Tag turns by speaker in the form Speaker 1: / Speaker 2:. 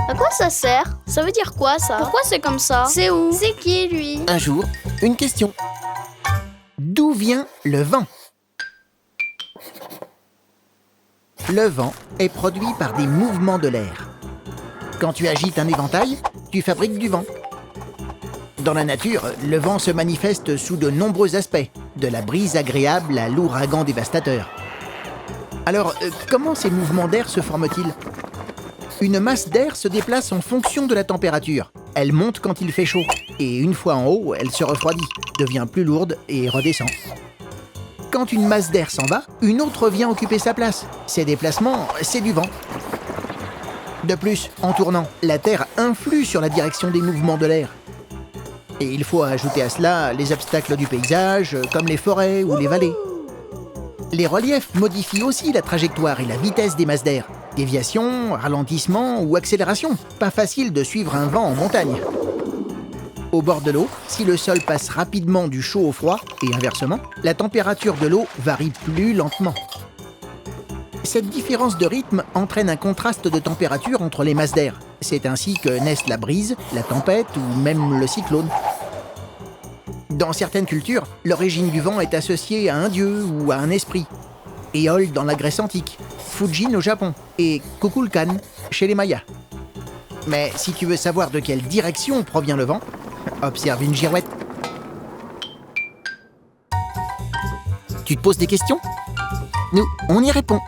Speaker 1: À quoi ça sert? Ça veut dire quoi ça? Pourquoi c'est comme ça? C'est où? C'est qui lui?
Speaker 2: Un jour, une question. D'où vient le vent? Le vent est produit par des mouvements de l'air. Quand tu agites un éventail, tu fabriques du vent. Dans la nature, le vent se manifeste sous de nombreux aspects, de la brise agréable à l'ouragan dévastateur. Alors, comment ces mouvements d'air se forment-ils? Une masse d'air se déplace en fonction de la température. Elle monte quand il fait chaud, et une fois en haut, elle se refroidit, devient plus lourde et redescend. Quand une masse d'air s'en va, une autre vient occuper sa place. Ces déplacements, c'est du vent. De plus, en tournant, la Terre influe sur la direction des mouvements de l'air. Et il faut ajouter à cela les obstacles du paysage, comme les forêts ou les vallées. Les reliefs modifient aussi la trajectoire et la vitesse des masses d'air. Déviation, ralentissement ou accélération. Pas facile de suivre un vent en montagne. Au bord de l'eau, si le sol passe rapidement du chaud au froid, et inversement, la température de l'eau varie plus lentement. Cette différence de rythme entraîne un contraste de température entre les masses d'air. C'est ainsi que naissent la brise, la tempête ou même le cyclone. Dans certaines cultures, l'origine du vent est associée à un dieu ou à un esprit. Éole dans la Grèce antique, Fujin au Japon et Kukulkan chez les Mayas. Mais si tu veux savoir de quelle direction provient le vent, observe une girouette. Tu te poses des questions? Nous, on y répond.